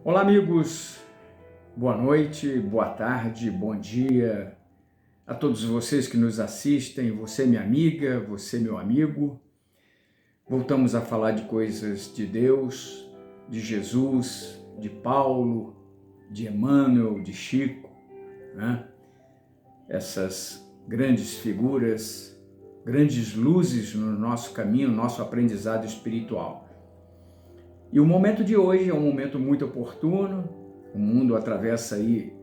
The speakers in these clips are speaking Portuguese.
Olá, amigos. Boa noite, boa tarde, bom dia a todos vocês que nos assistem, você minha amiga, você meu amigo. Voltamos a falar de coisas de Deus, de Jesus, de Paulo, de Emmanuel, de Chico, né? Essas grandes figuras, grandes luzes no nosso caminho, no nosso aprendizado espiritual. E o momento de hoje é um momento muito oportuno. O mundo atravessa aí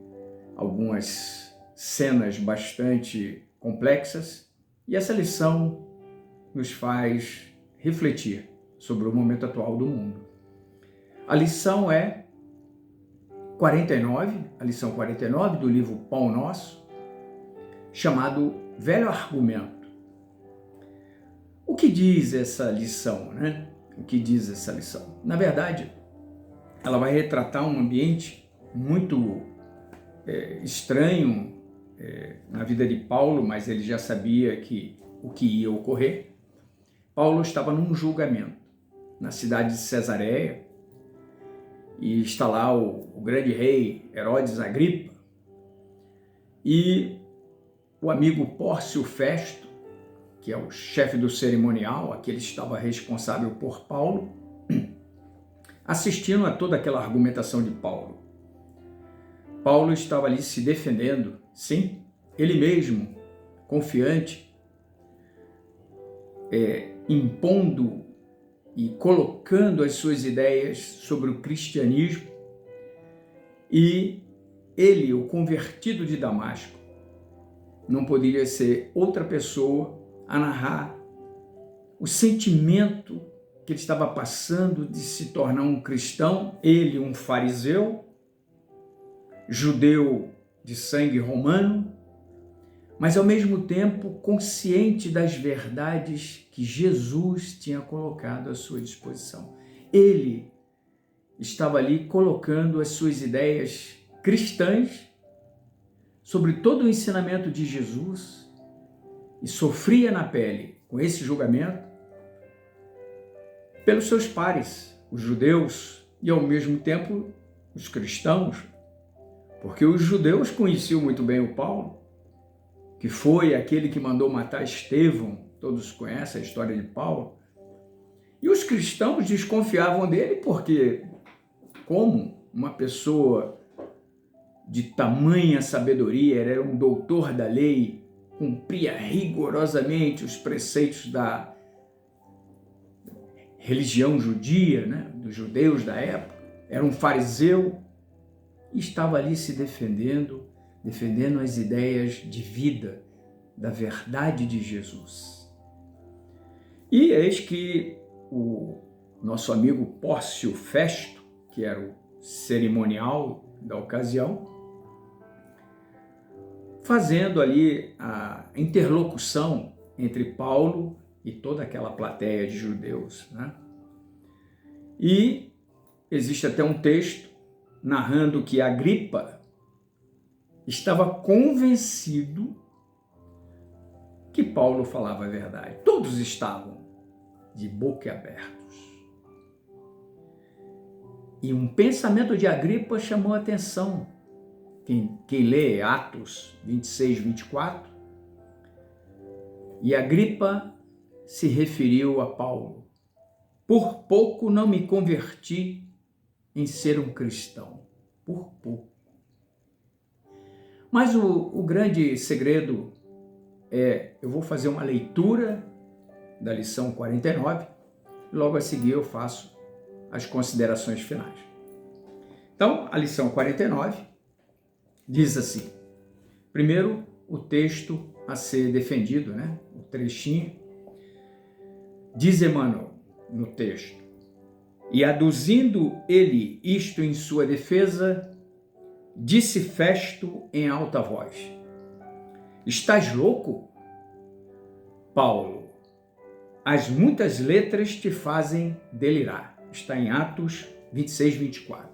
algumas cenas bastante complexas e essa lição nos faz refletir sobre o momento atual do mundo. A lição é 49, a lição 49 do livro Pão Nosso, chamado Velho Argumento. O que diz essa lição, né? O que diz essa lição? Na verdade, ela vai retratar um ambiente muito estranho na vida de Paulo, mas ele já sabia o que ia ocorrer. Paulo estava num julgamento na cidade de Cesareia e está lá o grande rei Herodes Agripa e o amigo Pórcio Festo, que é o chefe do cerimonial, aquele que estava responsável por Paulo, assistindo a toda aquela argumentação de Paulo. Paulo estava ali se defendendo, sim, ele mesmo, confiante, impondo e colocando as suas ideias sobre o cristianismo, e ele, o convertido de Damasco, não poderia ser outra pessoa a narrar o sentimento que ele estava passando de se tornar um cristão, ele um fariseu, judeu de sangue romano, mas ao mesmo tempo consciente das verdades que Jesus tinha colocado à sua disposição. Ele estava ali colocando as suas ideias cristãs sobre todo o ensinamento de Jesus e sofria na pele com esse julgamento pelos seus pares, os judeus, e ao mesmo tempo os cristãos, porque os judeus conheciam muito bem o Paulo, que foi aquele que mandou matar Estevão, todos conhecem a história de Paulo, e os cristãos desconfiavam dele porque, como uma pessoa de tamanha sabedoria, era um doutor da lei, cumpria rigorosamente os preceitos da religião judia, né, dos judeus da época, era um fariseu e estava ali se defendendo as ideias de vida, da verdade de Jesus. E eis que o nosso amigo Pórcio Festo, que era o cerimonial da ocasião, fazendo ali a interlocução entre Paulo e toda aquela plateia de judeus, né? E existe até um texto narrando que Agripa estava convencido que Paulo falava a verdade. Todos estavam de boca abertos. E um pensamento de Agripa chamou a atenção. Quem lê Atos 26, 24, e Agripa se referiu a Paulo: por pouco não me converti em ser um cristão, por pouco. Mas o grande segredo eu vou fazer uma leitura da lição 49, e logo a seguir eu faço as considerações finais. Então, a lição 49 diz assim, primeiro o texto a ser defendido, né? O trechinho, diz Emmanuel no texto: e aduzindo ele isto em sua defesa, disse Festo em alta voz: estás louco, Paulo? As muitas letras te fazem delirar. Está em Atos 26, 24.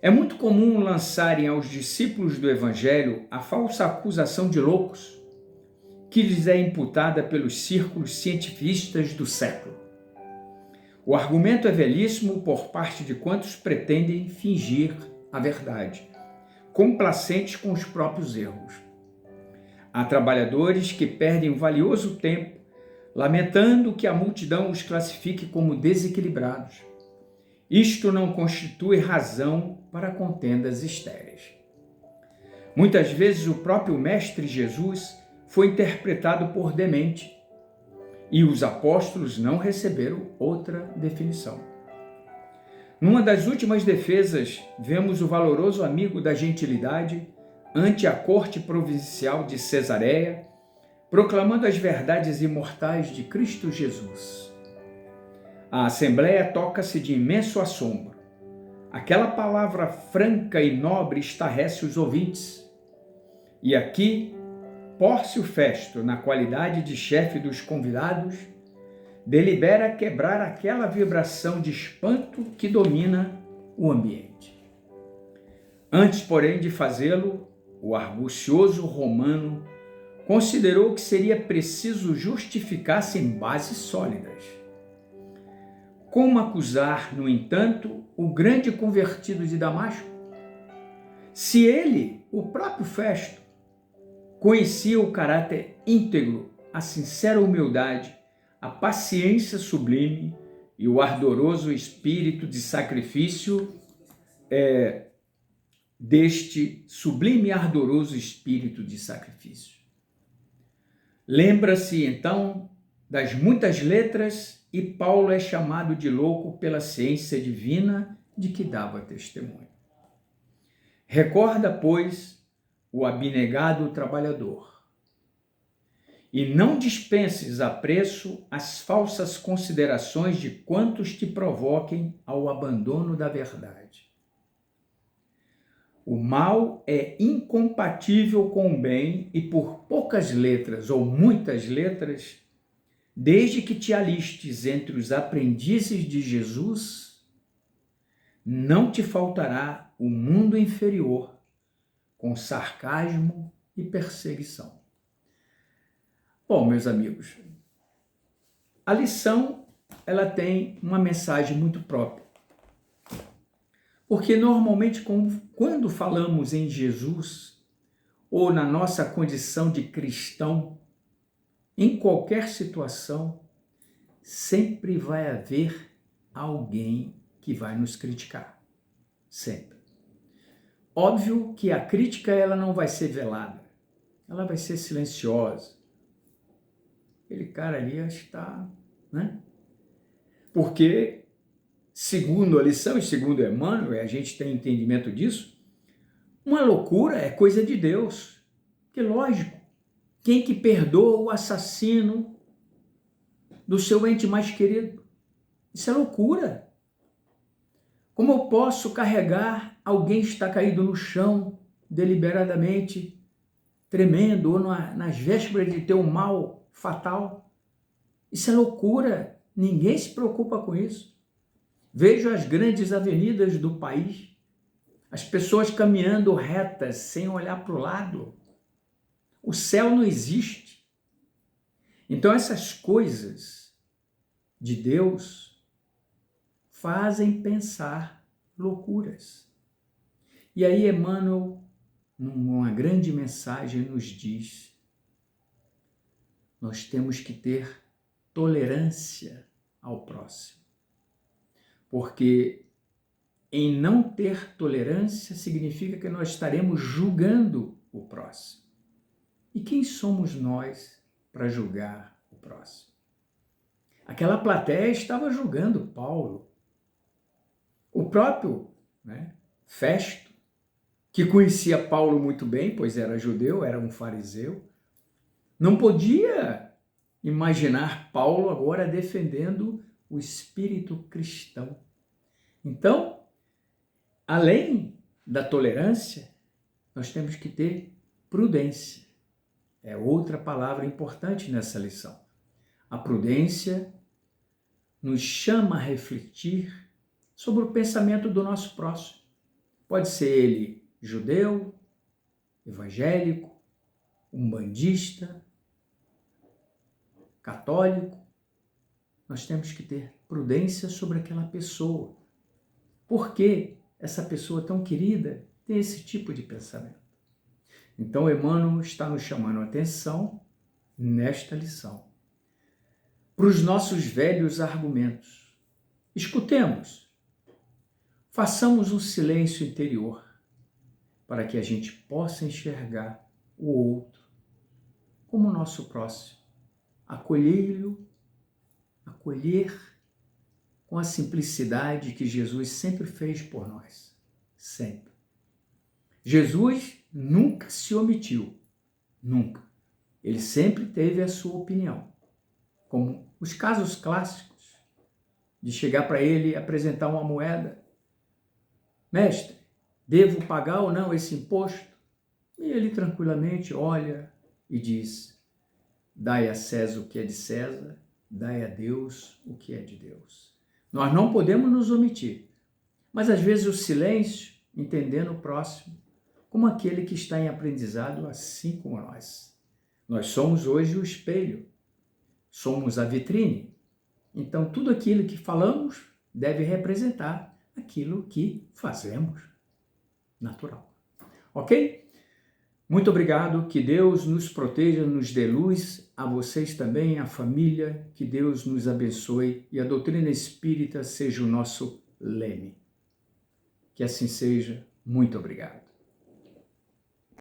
É muito comum lançarem aos discípulos do Evangelho a falsa acusação de loucos, que lhes é imputada pelos círculos cientificistas do século. O argumento é velíssimo por parte de quantos pretendem fingir a verdade, complacentes com os próprios erros. Há trabalhadores que perdem um valioso tempo lamentando que a multidão os classifique como desequilibrados. Isto não constitui razão para contendas estéreis. Muitas vezes o próprio Mestre Jesus foi interpretado por demente, e os apóstolos não receberam outra definição. Numa das últimas defesas, vemos o valoroso amigo da gentilidade ante a corte provincial de Cesareia, proclamando as verdades imortais de Cristo Jesus. A assembleia toca-se de imenso assombro. Aquela palavra franca e nobre estarrece os ouvintes. E aqui, Pórcio Festo, na qualidade de chefe dos convidados, delibera quebrar aquela vibração de espanto que domina o ambiente. Antes, porém, de fazê-lo, o argucioso romano considerou que seria preciso justificar-se em bases sólidas. Como acusar, no entanto, o grande convertido de Damasco? Se ele, o próprio Festo, conhecia o caráter íntegro, a sincera humildade, a paciência sublime e o ardoroso espírito de sacrifício deste sublime e ardoroso espírito de sacrifício. Lembra-se, então, das muitas letras e Paulo é chamado de louco pela ciência divina de que dava testemunho. Recorda, pois, o abnegado trabalhador. E não dispenses a preço as falsas considerações de quantos te provoquem ao abandono da verdade. O mal é incompatível com o bem e por poucas letras ou muitas letras, desde que te alistes entre os aprendizes de Jesus, não te faltará o mundo inferior, com sarcasmo e perseguição. Bom, meus amigos, a lição ela tem uma mensagem muito própria. Porque normalmente quando falamos em Jesus ou na nossa condição de cristão, em qualquer situação, sempre vai haver alguém que vai nos criticar. Sempre. Óbvio que a crítica ela não vai ser velada, ela vai ser silenciosa. Aquele cara ali está, né? Porque, segundo a lição e segundo Emmanuel, a gente tem entendimento disso, uma loucura é coisa de Deus. Que lógico, quem que perdoa o assassino do seu ente mais querido? Isso é loucura. Como eu posso carregar alguém que está caído no chão, deliberadamente, tremendo, ou nas vésperas de ter um mal fatal? Isso é loucura. Ninguém se preocupa com isso. Vejo as grandes avenidas do país, as pessoas caminhando retas, sem olhar para o lado. O céu não existe. Então essas coisas de Deus fazem pensar loucuras. E aí Emmanuel, numa grande mensagem, nos diz: nós temos que ter tolerância ao próximo. Porque em não ter tolerância significa que nós estaremos julgando o próximo. E quem somos nós para julgar o próximo? Aquela plateia estava julgando Paulo. O próprio Festo, que conhecia Paulo muito bem, pois era judeu, era um fariseu, não podia imaginar Paulo agora defendendo o espírito cristão. Então, além da tolerância, nós temos que ter prudência. É outra palavra importante nessa lição. A prudência nos chama a refletir sobre o pensamento do nosso próximo. Pode ser ele judeu, evangélico, umbandista, católico. Nós temos que ter prudência sobre aquela pessoa. Por que essa pessoa tão querida tem esse tipo de pensamento? Então, Emmanuel está nos chamando a atenção nesta lição para os nossos velhos argumentos. Escutemos, façamos um silêncio interior para que a gente possa enxergar o outro como nosso próximo, acolher com a simplicidade que Jesus sempre fez por nós, sempre. Jesus nunca se omitiu, nunca. Ele sempre teve a sua opinião, como os casos clássicos de chegar para ele e apresentar uma moeda. Mestre, devo pagar ou não esse imposto? E ele tranquilamente olha e diz, dai a César o que é de César, dai a Deus o que é de Deus. Nós não podemos nos omitir, mas às vezes o silêncio, entendendo o próximo, como aquele que está em aprendizado assim como nós. Nós somos hoje o espelho, somos a vitrine. Então, tudo aquilo que falamos deve representar aquilo que fazemos. Natural. Ok? Muito obrigado. Que Deus nos proteja, nos dê luz. A vocês também, a família. Que Deus nos abençoe e a doutrina espírita seja o nosso leme. Que assim seja. Muito obrigado.